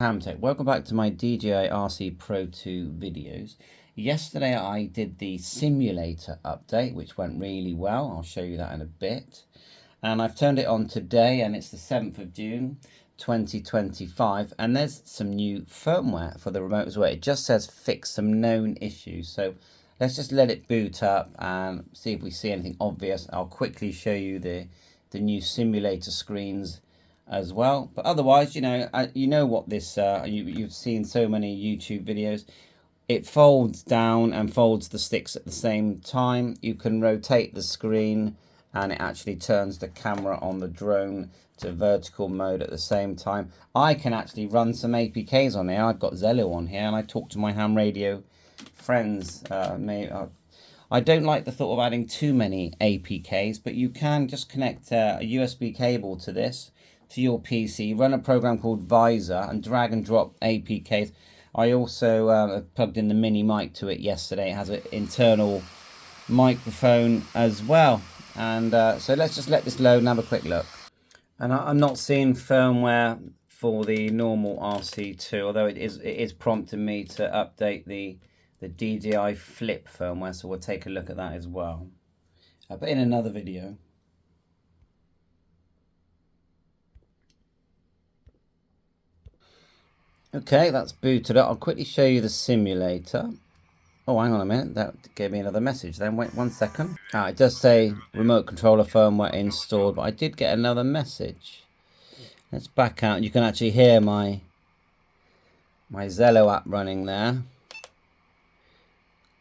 Ham Tech. Welcome back to my Dji RC Pro 2 videos. Yesterday I did the simulator update, which went really well. I'll show you that in a bit. And I've turned it on today, and it's the 7th of June 2025. And there's some new firmware for the remote as well. It just says fix some known issues. So let's just let it boot up and see if we see anything obvious. I'll quickly show you the new simulator screens as well, but otherwise, you know what this you've seen so many YouTube videos. It folds down and folds the sticks at the same time. You can rotate the screen and it actually turns the camera on the drone to vertical mode at the same time. I can actually run some APKs on here. I've got Zello on here and I talk to my ham radio friends. I don't like the thought of adding too many APKs, but you can just connect a USB cable to this, to your PC, run a program called Visor and drag and drop APKs. I also plugged in the mini mic to it yesterday. It has an internal microphone as well. And so let's just let this load and have a quick look. And I'm not seeing firmware for the normal RC2, although it is prompting me to update the DJI Flip firmware, so we'll take a look at that as well. But in another video. Okay, that's booted up. I'll quickly show you the simulator. Oh, hang on a minute. That gave me another message then. Wait 1 second. It does say remote controller firmware installed, but I did get another message. Let's back out. You can actually hear my Zello app running there.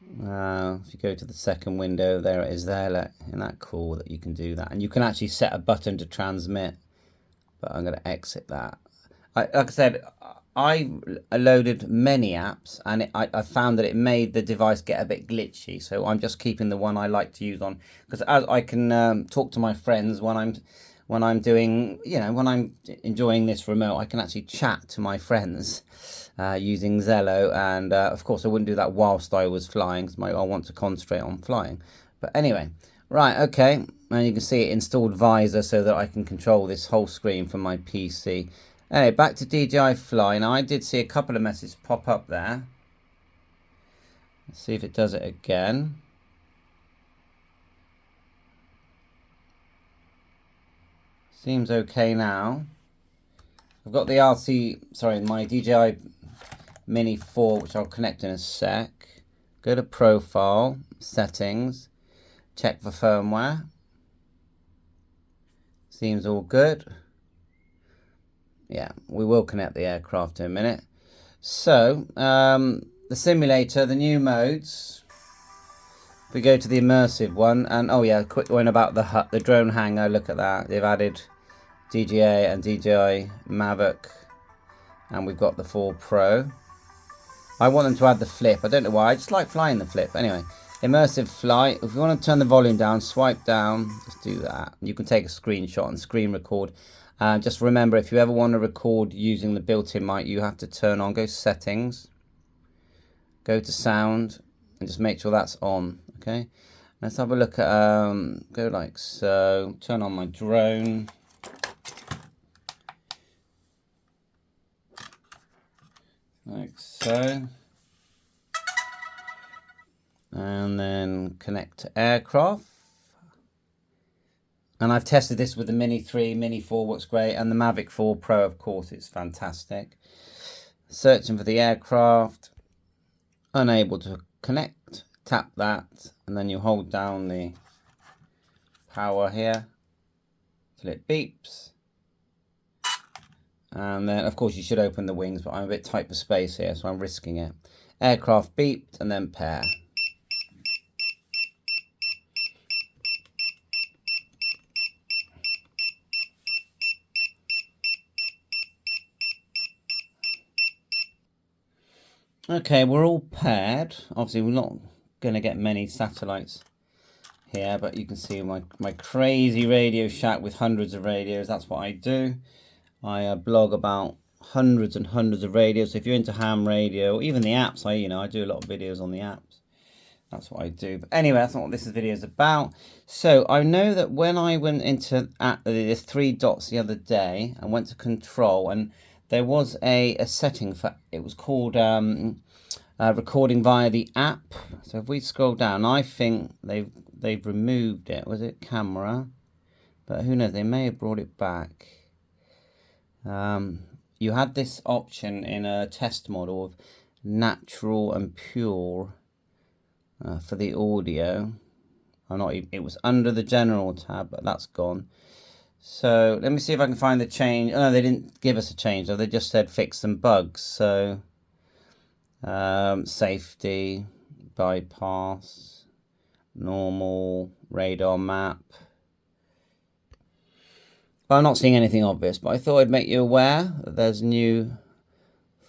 If you go to the second window, there it is there. Isn't that cool that you can do that? And you can actually set a button to transmit, but I'm going to exit that. Like I said, I loaded many apps and I found that it made the device get a bit glitchy. So I'm just keeping the one I like to use on, because I can talk to my friends when I'm doing, when I'm enjoying this remote. I can actually chat to my friends using Zello, and of course I wouldn't do that whilst I was flying, because I want to concentrate on flying. But anyway, right, okay, and you can see it installed Visor so that I can control this whole screen from my PC. Anyway, back to DJI Fly. Now, I did see a couple of messages pop up there. Let's see if it does it again. Seems okay now. I've got the my DJI Mini 4, which I'll connect in a sec. Go to Profile, Settings, check for firmware. Seems all good. Yeah, we will connect the aircraft in a minute. So, the simulator, the new modes. If we go to the immersive one, and oh yeah, quick one about the drone hangar. Look at that. They've added DJI and DJI Mavic, and we've got the 4 Pro. I want them to add the Flip. I don't know why. I just like flying the Flip. Anyway, immersive flight. If you want to turn the volume down, swipe down. Just do that. You can take a screenshot and screen record. Just remember, if you ever want to record using the built-in mic, you have to turn on, go settings, go to sound, and just make sure that's on. Okay, let's have a look at go like so. Turn on my drone. Like so. And then connect to aircraft. And I've tested this with the Mini 3, Mini 4 works great, and the Mavic 4 Pro, of course, it's fantastic. Searching for the aircraft, unable to connect, tap that, and then you hold down the power here till it beeps. And then, of course, you should open the wings, but I'm a bit tight for space here, so I'm risking it. Aircraft beeped, and then pair. Okay, we're all paired. Obviously, we're not going to get many satellites here, but you can see my crazy Radio Shack with hundreds of radios. That's what I do. I blog about hundreds and hundreds of radios. So if you're into ham radio, or even the apps, I do a lot of videos on the apps. That's what I do. But anyway, that's not what this video is about. So I know that when I went into there's 3 dots the other day and went to control, and there was a setting for, it was called recording via the app. So if we scroll down, I think they've removed it. Was it camera? But who knows, they may have brought it back. You had this option in a test model of natural and pure for the audio. It was under the general tab, but that's gone. So let me see if I can find the change. Oh no, they didn't give us a change. They just said fix some bugs. So safety, bypass, normal, radar map. Well, I'm not seeing anything obvious, but I thought I'd make you aware that there's new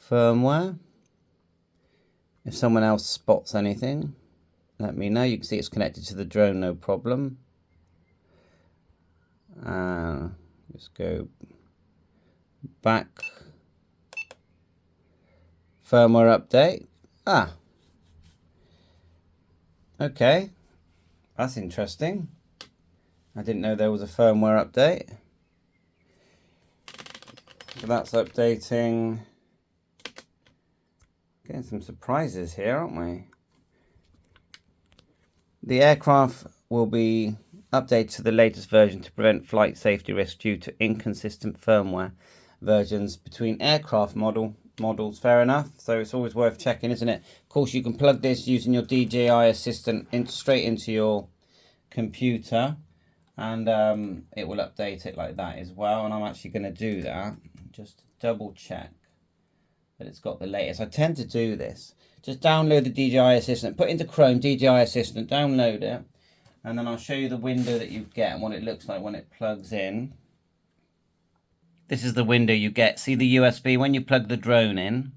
firmware. If someone else spots anything, let me know. You can see it's connected to the drone, no problem. Just go back. Firmware update. Okay. That's interesting. I didn't know there was a firmware update. So that's updating. Getting some surprises here, aren't we? The aircraft will be updated to the latest version to prevent flight safety risks due to inconsistent firmware versions between aircraft models. Fair enough. So it's always worth checking, isn't it? Of course, you can plug this using your DJI assistant straight into your computer, and it will update it like that as well. And I'm actually going to do that just to double check that it's got the latest. I tend to do this. Just download the DJI assistant, put into Chrome DJI assistant, download it, and then I'll show you the window that you get and what it looks like when it plugs in. This is the window you get. See the USB when you plug the drone in.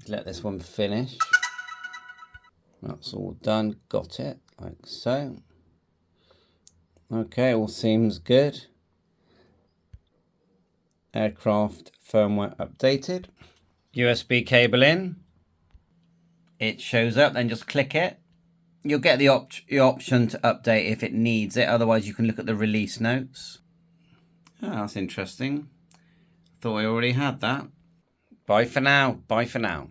Let this one finish. That's all done. Got it, like so. Okay, all seems good. Aircraft firmware updated. USB cable in. It shows up, then just click it. You'll get the option to update if it needs it. Otherwise, you can look at the release notes. Oh, that's interesting. Thought I already had that. Bye for now. Bye for now.